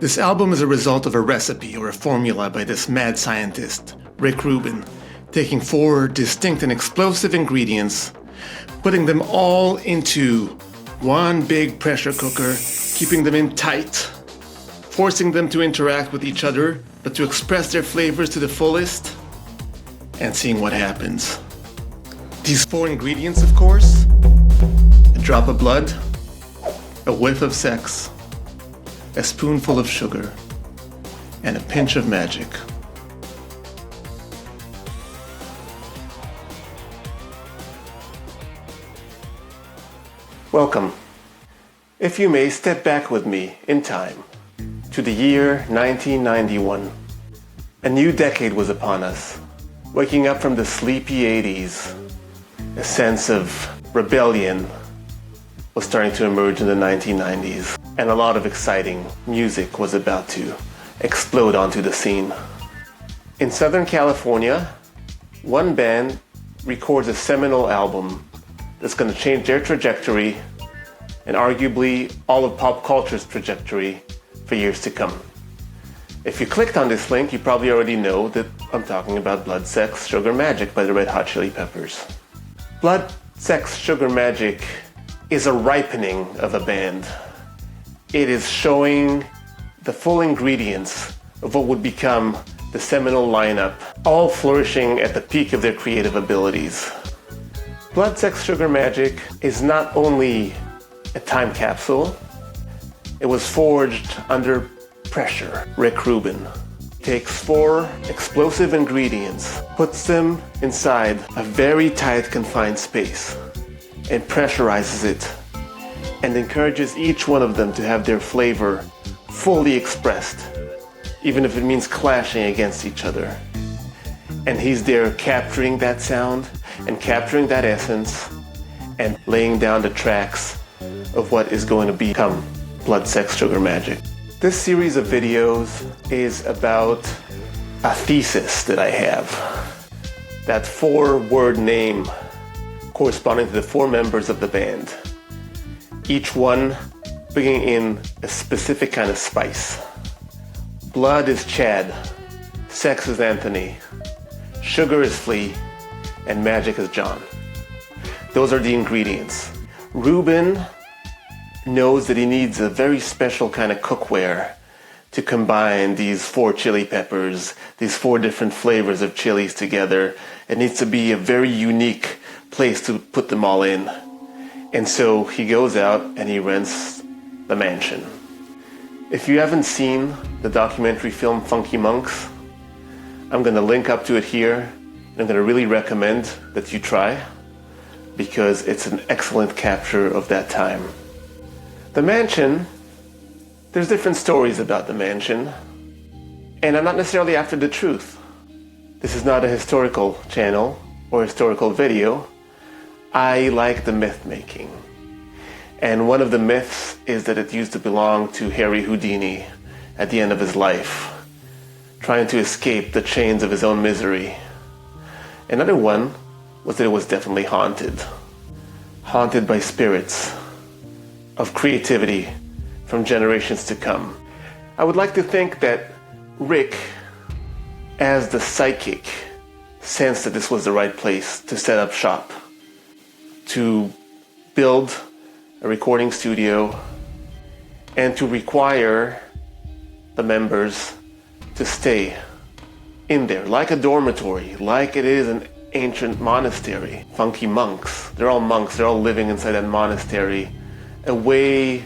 This album is a result of a recipe or a formula by this mad scientist, Rick Rubin, taking 4 distinct and explosive ingredients, putting them all into one big pressure cooker, keeping them in tight, forcing them to interact with each other, but to express their flavors to the fullest, and seeing what happens. These 4 ingredients, of course: a drop of blood, a whiff of sex, a spoonful of sugar, and a pinch of magic. Welcome. If you may, step back with me in time to the year 1991. A new decade was upon us. Waking up from the sleepy 80s, a sense of rebellion was starting to emerge in the 1990s, and a lot of exciting music was about to explode onto the scene. In Southern California, one band records a seminal album that's going to change their trajectory and arguably all of pop culture's trajectory for years to come. If you clicked on this link, you probably already know that I'm talking about Blood, Sex, Sugar Magik by the Red Hot Chili Peppers. Blood, Sex, Sugar Magik is a ripening of a band. It is showing the full ingredients of what would become the seminal lineup, all flourishing at the peak of their creative abilities. Blood, Sex, Sugar Magik is not only a time capsule, it was forged under pressure. Rick Rubin takes 4 explosive ingredients, puts them inside a very tight, confined space, and pressurizes it, and encourages each one of them to have their flavor fully expressed, even if it means clashing against each other. And he's there capturing that sound and capturing that essence and laying down the tracks of what is going to become Blood, Sex, Sugar Magik. This series of videos is about a thesis that I have. That 4-word name corresponding to the 4 members of the band. Each one bringing in a specific kind of spice. Blood is Chad, Sex is Anthony, Sugar is Flea, and Magik is John. Those are the ingredients. Rubin knows that he needs a very special kind of cookware to combine these 4 chili peppers, these 4 different flavors of chilies together. It needs to be a very unique place to put them all in. And so he goes out and he rents the mansion. If you haven't seen the documentary film Funky Monks, I'm going to link up to it here, and I'm going to really recommend that you try, because it's an excellent capture of that time. The mansion, there's different stories about the mansion, and I'm not necessarily after the truth. This is not a historical channel or historical video. I like the myth making. And one of the myths is that it used to belong to Harry Houdini at the end of his life, trying to escape the chains of his own misery. Another one was that it was definitely haunted. Haunted by spirits of creativity from generations to come. I would like to think that Rick, as the psychic, sensed that this was the right place to set up shop, to build a recording studio, and to require the members to stay in there, like a dormitory, like it is an ancient monastery. Funky monks, they're all monks, they're all living inside that monastery, away,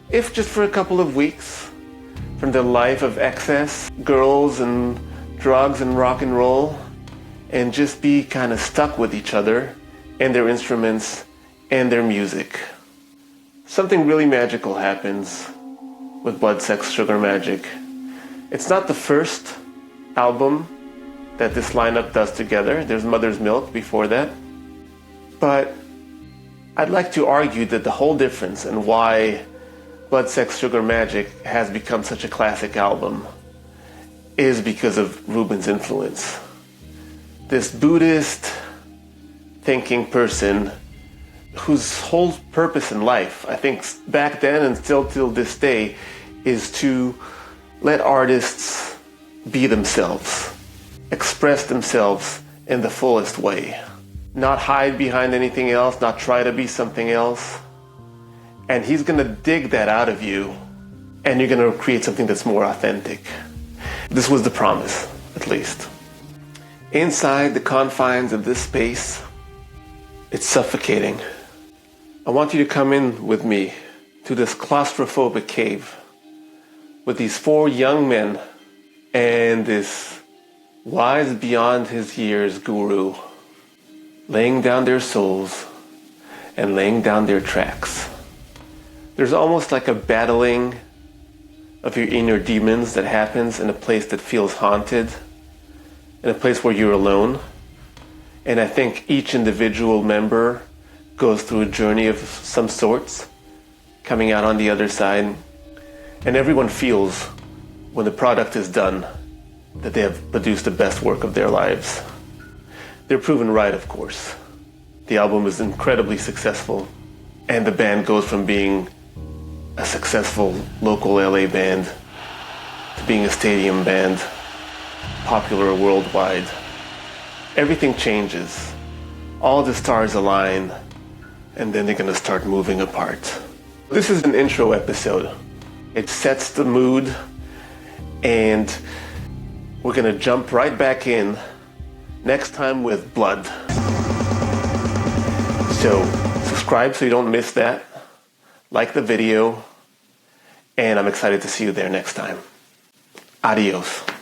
if just for a couple of weeks, from the life of excess, girls and drugs and rock and roll, and just be kind of stuck with each other and their instruments and their music. Something really magical happens with Blood, Sex, Sugar Magik. It's not the first album that this lineup does together. There's Mother's Milk before that. But I'd like to argue that the whole difference and why Blood, Sex, Sugar Magik has become such a classic album is because of Rubin's influence. This Buddhist thinking person whose whole purpose in life, I think back then and still till this day, is to let artists be themselves, express themselves in the fullest way, not hide behind anything else, not try to be something else. And he's going to dig that out of you, and you're going to create something that's more authentic. This was the promise, at least. Inside the confines of this space, it's suffocating. I want you to come in with me to this claustrophobic cave with these 4 young men and this wise beyond his years guru laying down their souls and laying down their tracks. There's almost like a battling of your inner demons that happens in a place that feels haunted, in a place where you're alone. And I think each individual member goes through a journey of some sorts, coming out on the other side. And everyone feels, when the product is done, that they have produced the best work of their lives. They're proven right, of course. The album is incredibly successful, and the band goes from being a successful local LA band to being a stadium band, popular worldwide. Everything changes. All the stars align, and then they're going to start moving apart. This is an intro episode. It sets the mood, and we're going to jump right back in next time with Blood. So subscribe so you don't miss that. Like the video, and I'm excited to see you there next time. Adios.